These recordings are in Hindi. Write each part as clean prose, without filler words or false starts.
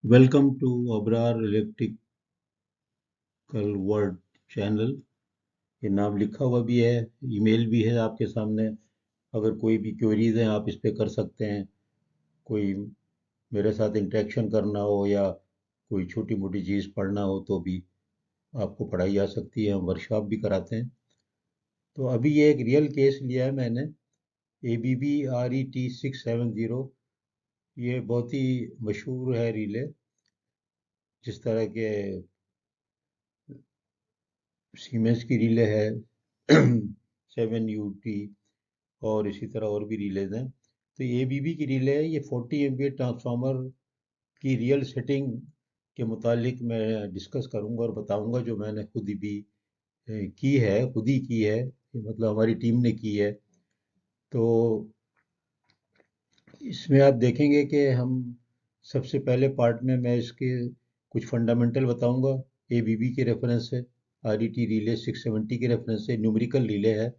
Welcome to Abrar electrical world channel. ये नाम लिखा हुआ भी है, ईमेल भी है आपके सामने। अगर कोई भी क्वेरीज हैं आप इस पे कर सकते हैं। कोई मेरे साथ इंटरेक्शन करना हो या कोई छोटी मोटी चीज़ पढ़ना हो तो भी आपको पढ़ाई जा सकती है। हम वर्कशॉप भी कराते हैं। तो अभी ये एक रियल केस लिया है मैंने, ABBRET670। ये बहुत ही मशहूर है रिले। जिस तरह के सीमेंस की रिले है 7UT, और इसी तरह और भी रिलेज हैं। तो ये एबीबी की रिले है। ये 40 MVA ट्रांसफार्मर की रियल सेटिंग के मुतालिक मैं डिस्कस करूंगा और बताऊंगा, जो मैंने खुद भी की है, खुद ही की है, मतलब हमारी टीम ने की है। तो इसमें आप देखेंगे कि हम सबसे पहले पार्ट में मैं इसके कुछ फंडामेंटल बताऊंगा एबीबी के रेफरेंस से, आरईटी रिले 670 के रेफरेंस से, न्यूमेरिकल रिले है।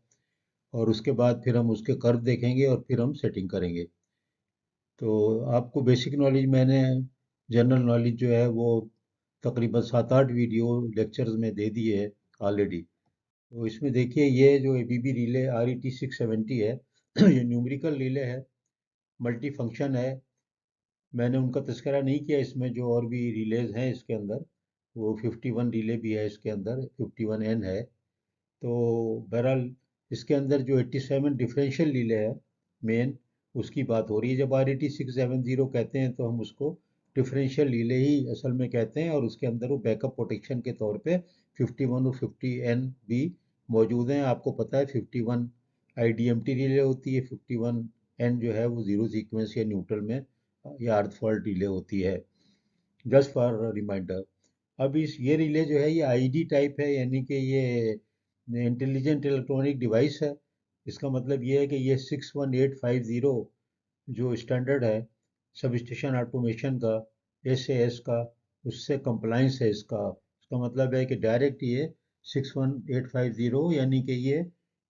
और उसके बाद फिर हम उसके कर्व देखेंगे और फिर हम सेटिंग करेंगे। तो आपको बेसिक नॉलेज मैंने, जनरल नॉलेज जो है वो तकरीबन 7-8 वीडियो लेक्चर्स में दे दी है ऑलरेडी। तो इसमें देखिए, ये जो एबीबी रिले RET670 है ये न्यूमेरिकल रिले है, मल्टी फंक्शन है। मैंने उनका तस्करा नहीं किया इसमें, जो और भी रिलेज हैं इसके अंदर। वो 51 रिले भी है इसके अंदर, 51N है। तो बहरहाल इसके अंदर जो 87 डिफरेंशियल रिले है मेन, उसकी बात हो रही है। जब RET670 कहते हैं तो हम उसको डिफरेंशियल रिले ही असल में कहते हैं, और उसके अंदर वो बैकअप प्रोटेक्शन के तौर पे 51 और 50N भी मौजूद हैं। आपको पता है 51 IDMT रिले होती है, 51N जो है वो जीरो सीक्वेंस या न्यूट्रल में या अर्थ फॉल्ट रिले होती है। Just for reminder. अब इस ये रिले जो है ये आईडी टाइप है, यानी कि ये इंटेलिजेंट इलेक्ट्रॉनिक डिवाइस है। इसका मतलब ये है कि ये 61850 जो स्टैंडर्ड है सब स्टेशन ऑटोमेशन का, SAS का, उससे कंप्लाइंस है इसका। इसका मतलब है कि डायरेक्ट ये 61850, यानी कि ये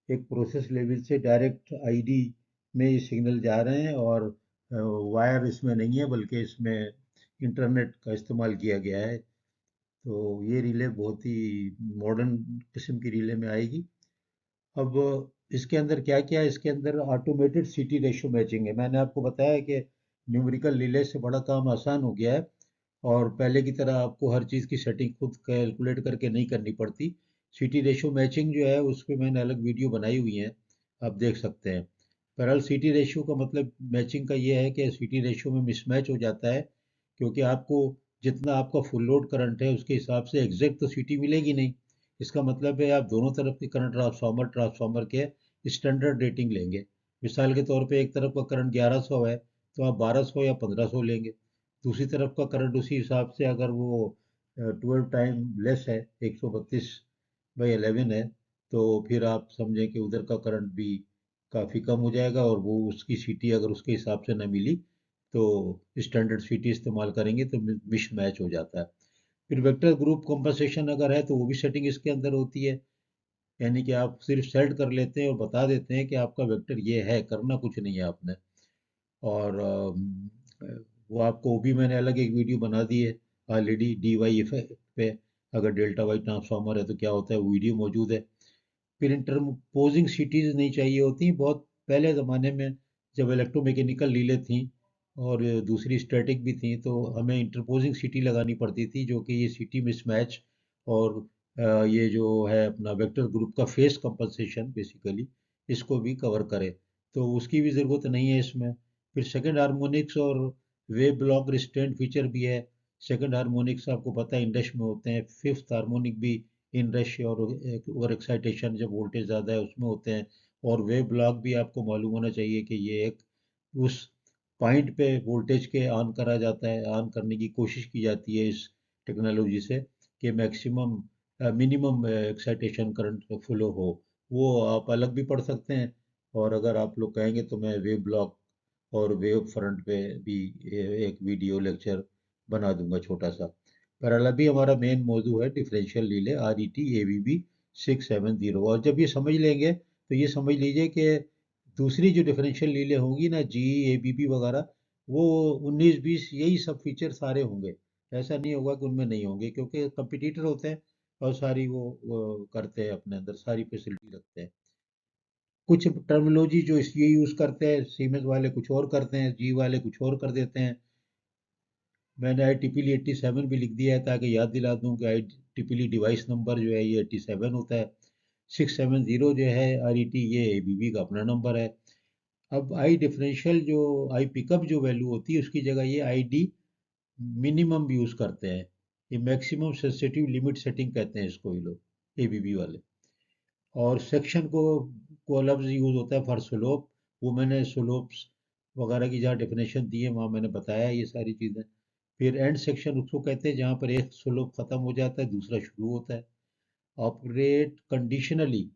एक प्रोसेस लेवल से डायरेक्ट आईडी में ये सिग्नल जा रहे हैं, और वायर इसमें नहीं है बल्कि इसमें इंटरनेट का इस्तेमाल किया गया है। तो ये रिले बहुत ही मॉडर्न किस्म की रिले में आएगी। अब इसके अंदर क्या क्या है, इसके अंदर ऑटोमेटेड सीटी रेशो मैचिंग है। मैंने आपको बताया कि न्यूमेरिकल रिले से बड़ा काम आसान हो गया है, और पहले की तरह आपको हर चीज़ की सेटिंग खुद कैलकुलेट करके नहीं करनी पड़ती। सीटी रेशो मैचिंग जो है उस पर मैंने अलग वीडियो बनाई हुई है, आप देख सकते हैं। बहरहाल सीटी रेशियो का मतलब मैचिंग का ये है कि सीटी रेशियो में मिसमैच हो जाता है, क्योंकि आपको जितना आपका फुल लोड करंट है उसके हिसाब से एग्जैक्ट तो सीटी मिलेगी नहीं। इसका मतलब है आप दोनों तरफ के करंट ट्रांसफार्मर के स्टैंडर्ड रेटिंग लेंगे। मिसाल के तौर पे एक तरफ का करंट 1100 है तो आप 1200 या 1500 लेंगे। दूसरी तरफ का करंट उसी हिसाब से, अगर वो 12 टाइम लेस है, 132/11 है, तो फिर आप समझें कि उधर का करंट भी काफ़ी कम हो जाएगा, और वो उसकी सीटी अगर उसके हिसाब से ना मिली तो स्टैंडर्ड सीटी इस्तेमाल करेंगे तो मिस मैच हो जाता है। फिर वेक्टर ग्रुप कंपनसेशन अगर है तो वो भी सेटिंग इसके अंदर होती है, यानी कि आप सिर्फ सेट कर लेते हैं और बता देते हैं कि आपका वेक्टर ये है, करना कुछ नहीं है आपने। और वो आपको वो भी मैंने अलग एक वीडियो बना दी है ऑलरेडी, DY इफेक्ट पे। अगर डेल्टा वाई ट्रांसफार्मर है तो क्या होता है, वो वीडियो मौजूद है। फिर इंटरपोजिंग सीटीज नहीं चाहिए होती। बहुत पहले ज़माने में जब इलेक्ट्रोमैकेनिकल रीलें थी और दूसरी स्टैटिक भी थी, तो हमें इंटरपोजिंग सीटी लगानी पड़ती थी, जो कि ये सीटी मिसमैच और ये जो है अपना वेक्टर ग्रुप का फेस कंपनसेशन बेसिकली इसको भी कवर करे। तो उसकी भी ज़रूरत नहीं है इसमें। फिर सेकंड हार्मोनिक्स और वेव ब्लॉक रिस्ट्रेंट फीचर भी है। सेकंड हार्मोनिक्स आपको पता है इंडक्श में होते हैं, फिफ्थ हार्मोनिक भी इन रश और ओवर एक्साइटेशन जब वोल्टेज ज़्यादा है उसमें होते हैं। और वेव ब्लॉक भी आपको मालूम होना चाहिए कि ये एक उस पॉइंट पे वोल्टेज के ऑन करा जाता है, ऑन करने की कोशिश की जाती है इस टेक्नोलॉजी से, कि maximum minimum excitation current flow हो। वो आप अलग भी पढ़ सकते हैं, और अगर आप लोग कहेंगे तो मैं वेव ब्लॉक और वेव फ्रंट पे भी एक वीडियो लेक्चर बना दूंगा छोटा सा। बहरहाल अभी हमारा मेन मौजू है डिफरेंशियल रिले RET ABB670। और जब ये समझ लेंगे तो ये समझ लीजिए कि दूसरी जो डिफरेंशियल रिले होंगी ना, GE ABB वगैरह, वो 19-20 यही सब फीचर सारे होंगे। ऐसा नहीं होगा कि उनमें नहीं होंगे, क्योंकि कंपटीटर होते हैं और सारी वो करते हैं, अपने अंदर सारी फैसिलिटी रखते हैं। कुछ टर्मिनोलॉजी जो ये यूज़ करते हैं, सीमेंस वाले कुछ और करते हैं, जी वाले कुछ और कर देते हैं। मैंने IEEE 87 भी लिख दिया है ताकि याद दिला दूं कि IEEE डिवाइस नंबर जो है ये 87 होता है। 670 जो है RET, ये ABB का अपना नंबर है। अब आई डिफरेंशियल जो आई पिकअप जो वैल्यू होती है उसकी जगह ये ID मिनिमम यूज़ करते हैं। ये मैक्सिमम सेंसिटिव लिमिट सेटिंग कहते हैं इसको ये लोग, ABB वाले। और सेक्शन को लफ्ज़ यूज़ होता है फॉर स्लोप। वो मैंने स्लोप्स वगैरह की जहाँ डेफिनेशन दी है वहाँ मैंने बताया ये सारी चीज़ें। फिर एंड सेक्शन उसको कहते हैं जहाँ पर एक स्लोप ख़त्म हो जाता है दूसरा शुरू होता है। ऑपरेट कंडीशनली,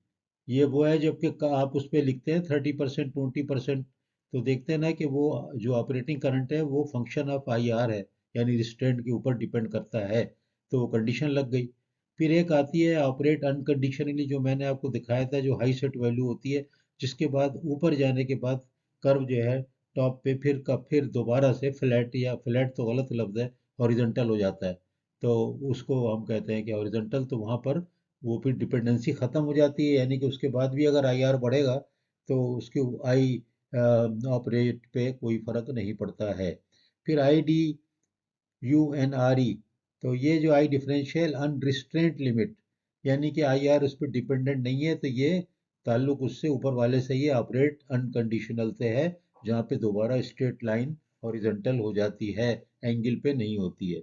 ये वो है जबकि आप उस पर लिखते हैं 30%, 20%, तो देखते हैं ना कि वो जो ऑपरेटिंग करंट है वो फंक्शन ऑफ IR है, यानी रिस्ट्रेंट के ऊपर डिपेंड करता है, तो वो कंडीशन लग गई। फिर एक आती है ऑपरेट अनकंडीशनली, जो मैंने आपको दिखाया था, जो हाई सेट वैल्यू होती है, जिसके बाद ऊपर जाने के बाद कर्व जो है टॉप पे फिर दोबारा से फ्लैट, या फ्लैट तो गलत लफ्ज़ है, हॉरिजॉन्टल हो जाता है। तो उसको हम कहते हैं कि हॉरिजॉन्टल, तो वहाँ पर वो फिर डिपेंडेंसी ख़त्म हो जाती है, यानी कि उसके बाद भी अगर IR बढ़ेगा तो उसके आई ऑपरेट पे कोई फ़र्क नहीं पड़ता है। फिर IDUNRE, तो ये जो आई डिफरेंशियल अनरिस्ट्रेंट लिमिट, यानी कि IR उस पर डिपेंडेंट नहीं है, तो ये ताल्लुक उससे ऊपर वाले से, ये ऑपरेट अनकंडीशनल से है, जहाँ पे दोबारा स्ट्रेट लाइन हॉरिजॉन्टल हो जाती है, एंगल पे नहीं होती है।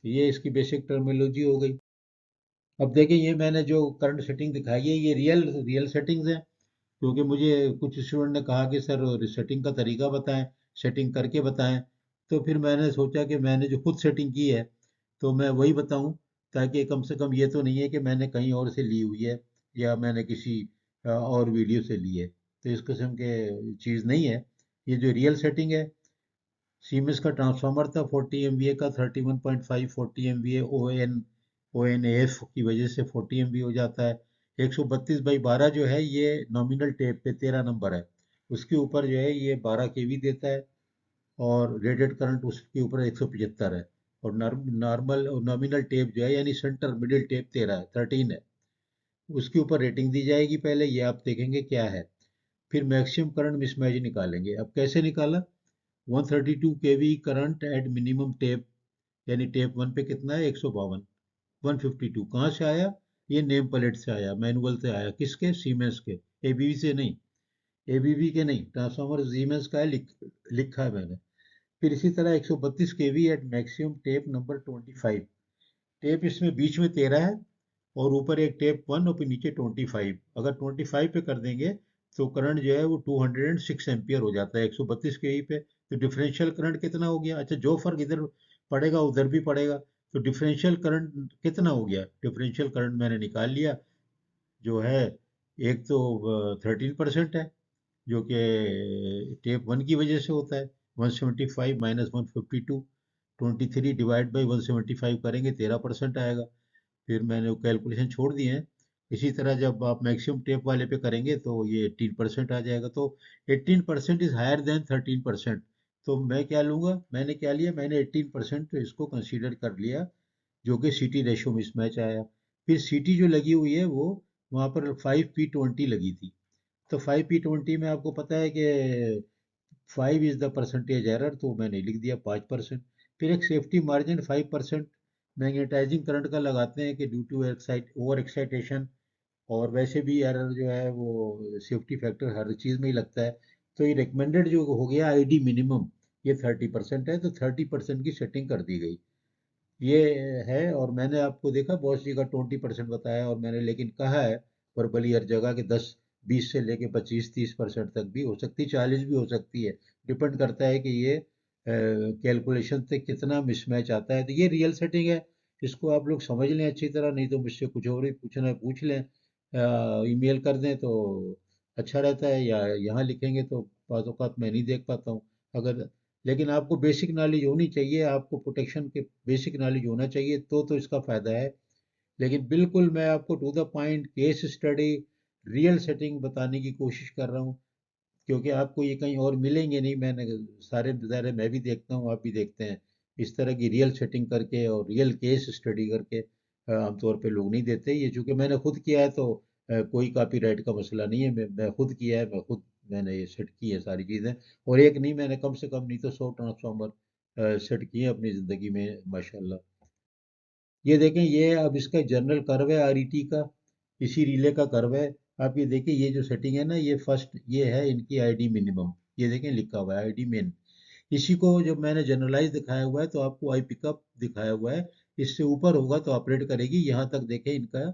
ये इसकी बेसिक टर्मिनोलॉजी हो गई। अब देखिए, ये मैंने जो करंट सेटिंग दिखाई है ये रियल रियल सेटिंग्स हैं, क्योंकि मुझे कुछ स्टूडेंट ने कहा कि सर सेटिंग का तरीका बताएं, सेटिंग करके बताएं। तो फिर मैंने सोचा कि मैंने जो खुद सेटिंग की है तो मैं वही बताऊं, ताकि कम से कम ये तो नहीं है कि मैंने कहीं और से ली हुई है या मैंने किसी और वीडियो से ली है, तो इस किस्म के चीज़ नहीं है। ये जो रियल सेटिंग है, सीमेंस का ट्रांसफार्मर था 40 MVA का, 31.5 40 MVA ONAF की वजह से 40 MVA हो जाता है। 132/12 जो है ये नॉमिनल टेप पे 13 नंबर है, उसके ऊपर जो है ये 12 kV देता है, और रेटेड करंट उसके ऊपर 175 है। और नॉर्मल नॉमिनल टेप जो है यानी सेंटर मिडिल टेप 13 है, 13 है, उसके ऊपर रेटिंग दी जाएगी पहले, ये आप देखेंगे क्या है। फिर मैक्सिमम करंट मिसमैच निकालेंगे। अब कैसे निकाला? 132 kV current at minimum tape, यानी टेप 1 पे कितना है, 152, 152 कहाँ से आया? ये नेम प्लेट से आया, मैनुअल से आया। किसके? सीमेंस के, एबीवी से नहीं। एबीवी के नहीं, ट्रांसफार्मर सीमेंस का है, लिखा है मैंने। फिर इसी तरह 132 kV at maximum tap number 25, tap इसमें बीच में 13 है, और ऊपर एक टेप 1 और फिर नीचे 25। अगर 25 पे कर देंगे तो करंट जो है वो 206 एम्पियर हो जाता है 132 केवी पे। तो डिफरेंशियल करंट कितना हो गया? अच्छा, जो फर्क इधर पड़ेगा उधर भी पड़ेगा, तो डिफरेंशियल करंट कितना हो गया? डिफरेंशियल करंट मैंने निकाल लिया, जो है एक तो 13% है, जो कि टेप 1 की वजह से होता है। 175 माइनस 152, 23/175 करेंगे 13% आएगा। फिर मैंने वो कैलकुलेशन छोड़ दिए हैं। इसी तरह जब आप मैक्सिमम टेप वाले पे करेंगे तो ये 18% आ जाएगा। तो 18% इज हायर देन 13%। तो मैं क्या लूँगा, मैंने क्या लिया, मैंने 18% इसको कंसीडर कर लिया, जो कि सीटी रेशो मिसमैच आया। फिर सीटी जो लगी हुई है वो वहाँ पर 5P20 लगी थी। तो 5P20 में आपको पता है कि 5 इज द परसेंटेज एरर, तो मैंने लिख दिया 5%। फिर एक सेफ्टी मार्जिन 5% मैग्नेटाइजिंग करंट का लगाते हैं कि ड्यू टू ओवर एक्साइटेशन, और वैसे भी एरर जो है वो सेफ्टी फैक्टर हर चीज़ में ही लगता है। तो ये रिकमेंडेड जो हो गया ID मिनिमम, ये 30% है, तो 30% की सेटिंग कर दी गई। ये है। और मैंने आपको देखा बॉस जी का 20% बताया, और मैंने लेकिन कहा है वर्बली हर जगह कि 10-20 से लेके 25-30% तक भी हो सकती, 40 भी हो सकती है। डिपेंड करता है कि ये कैलकुलेशन से कितना मिसमैच आता है। तो ये रियल सेटिंग है, इसको आप लोग समझ लें अच्छी तरह, नहीं तो मुझसे कुछ और ही पूछना है पूछ लें, ईमेल कर दें तो अच्छा रहता है, या यहाँ लिखेंगे तो बाज़ औक़ात मैं नहीं देख पाता हूँ। अगर, लेकिन आपको बेसिक नॉलेज होनी चाहिए, आपको प्रोटेक्शन के बेसिक नॉलेज होना चाहिए, तो इसका फ़ायदा है। लेकिन बिल्कुल मैं आपको to the point case study real setting बताने की कोशिश कर रहा हूँ, क्योंकि आपको ये कहीं और मिलेंगे नहीं। मैंने सारे नज़ारे मैं भी देखता हूँ, आप भी देखते हैं। इस तरह की रियल सेटिंग करके और रियल केस स्टडी करके आमतौर पे लोग नहीं देते। ये चूंकि मैंने खुद किया है तो कोई कॉपीराइट का मसला नहीं है। मैं खुद किया है, मैंने ये सेट की है सारी चीज़ें। और एक नहीं, मैंने कम से कम नहीं तो 100 ट्रांसफार्मर सेट किए अपनी ज़िंदगी में माशाल्लाह। ये देखें, ये अब इसका जनरल कर्व है आरईटी का, इसी रिले का कर्व है। आप ये देखिए, ये जो सेटिंग है ना, ये फर्स्ट ये है इनकी आईडी मिनिमम। ये देखें लिखा हुआ है आईडी मिन। इसी को जब मैंने जनरलाइज दिखाया हुआ है तो आपको आई पिकअप दिखाया हुआ है। इससे ऊपर होगा तो ऑपरेट करेगी। यहाँ तक देखें इनका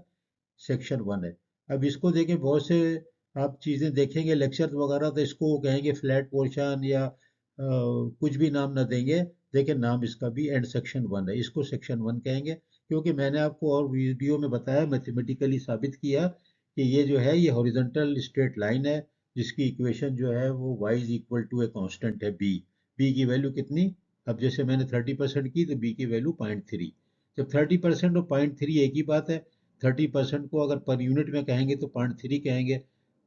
सेक्शन 1 है। अब इसको देखें, बहुत से आप चीज़ें देखेंगे लेक्चर वगैरह तो इसको वो कहेंगे फ्लैट पोर्शन या कुछ भी नाम ना देंगे। देखें नाम इसका भी एंड सेक्शन 1 है, इसको सेक्शन 1 कहेंगे। क्योंकि मैंने आपको और वीडियो में बताया, मैथमेटिकली साबित किया कि ये जो है ये हॉरिजॉन्टल स्ट्रेट लाइन है, जिसकी इक्वेशन जो है वो y is equal to a constant है b की वैल्यू कितनी। अब जैसे मैंने 30% की तो b की वैल्यू 0.3। जब 30% और 0.3 एक ही बात है। 30% को अगर पर यूनिट में कहेंगे तो 0.3 कहेंगे।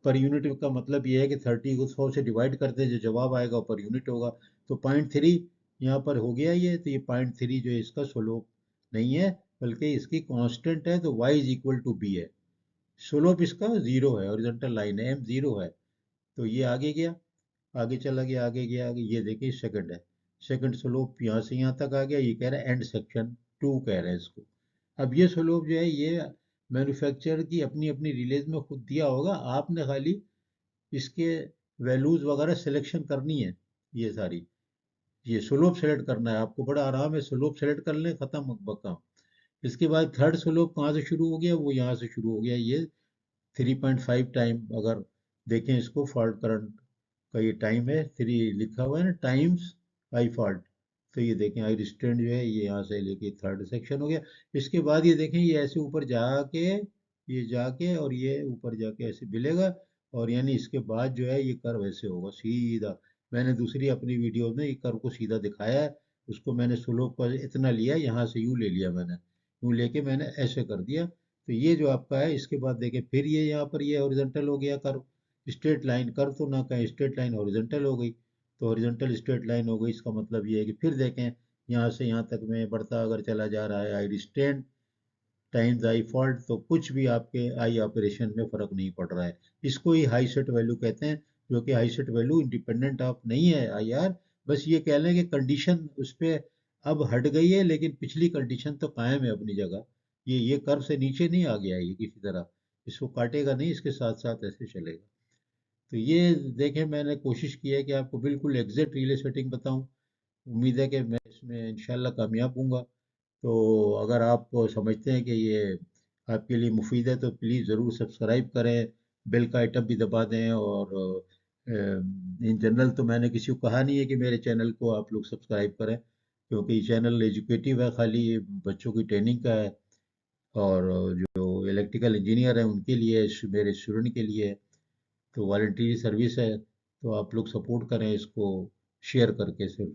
पर यूनिट का मतलब ये है कि 30 को 100 से डिवाइड करते हैं, जो जवाब आएगा वो पर यूनिट होगा। तो 0.3 यहाँ पर हो गया ये। तो ये 0.3 जो है इसका स्लोप नहीं है, बल्कि इसकी कांस्टेंट है। तो y is equal to B है। स्लोप इसका जीरो है, हॉरिजॉन्टल लाइन है, m जीरो है। तो ये आगे गया, आगे चला गया, आगे गया, आगे। ये देखिए सेकंड है, सेकंड स्लोप यहाँ से यहाँ तक आ गया। ये कह रहा है एंड सेक्शन 2 कह रहे हैं इसको। अब ये स्लोप जो है ये मैन्युफैक्चरर की अपनी अपनी रिलीज में खुद दिया होगा। आपने खाली इसके वैल्यूज वगैरह सिलेक्शन करनी है। ये सारी ये स्लोप सेलेक्ट करना है आपको, बड़ा आराम है। स्लोप सेलेक्ट कर लें, खत्म काम। इसके बाद थर्ड स्लोप कहाँ से शुरू हो गया, वो यहाँ से शुरू हो गया। ये 3.5 टाइम, अगर देखें इसको फॉल्ट करंट का ये टाइम है, 3 लिखा हुआ है ना, टाइम्स आई फॉल्ट। तो ये देखें आई रिस्ट्रेंट जो है ये यहाँ से लेके थर्ड सेक्शन हो गया। इसके बाद ये देखें ये ऐसे ऊपर जाके, ये जाके और ये ऊपर जाके ऐसे मिलेगा। और यानी इसके बाद जो है ये कर्व ऐसे होगा सीधा। मैंने दूसरी अपनी वीडियो में ये कर्व को सीधा दिखाया है। उसको मैंने स्लोप पर इतना लिया, यहाँ से यूँ ले लिया मैंने, यूँ लेके मैंने ऐसे कर दिया। तो ये जो आपका है, इसके बाद देखें फिर ये यहाँ पर ये हॉरिजॉन्टल हो गया कर्व। स्ट्रेट लाइन कर्व तो ना कहें, स्ट्रेट लाइन हॉरिजॉन्टल हो गई। तो हॉरिजॉन्टल स्ट्रेट लाइन हो गई, इसका मतलब ये है कि फिर देखें यहाँ से यहाँ तक में बढ़ता अगर चला जा रहा है आई रिस्ट्रेंट टाइम्स आई फॉल्ट, तो कुछ भी आपके आई ऑपरेशन में फर्क नहीं पड़ रहा है। इसको ही हाई सेट वैल्यू कहते हैं, जो कि high set value independent of नहीं है आई आर। बस ये कह लें कि कंडीशन उस पर अब हट गई है, लेकिन पिछली कंडीशन तो कायम है अपनी जगह। ये कर्व से नीचे नहीं आ गया ये किसी तरह, इसको काटेगा नहीं, इसके साथ साथ ऐसे चलेगा। तो ये देखें, मैंने कोशिश की है कि आपको बिल्कुल एग्जैक्ट रिले सेटिंग बताऊं। उम्मीद है कि मैं इसमें इंशाल्लाह कामयाब हूँगा। तो अगर आप समझते हैं कि ये आपके लिए मुफीद है तो प्लीज़ ज़रूर सब्सक्राइब करें, बेल का आइटम भी दबा दें। और इन जनरल तो मैंने किसी को कहा नहीं है कि मेरे चैनल को आप लोग सब्सक्राइब करें, क्योंकि ये चैनल एजुकेटिव है, खाली बच्चों की ट्रेनिंग का है। और जो इलेक्ट्रिकल इंजीनियर हैं उनके लिए है, मेरे स्टूडेंट के लिए है। तो वॉलंटरी सर्विस है। तो आप लोग सपोर्ट करें इसको शेयर करके सिर्फ।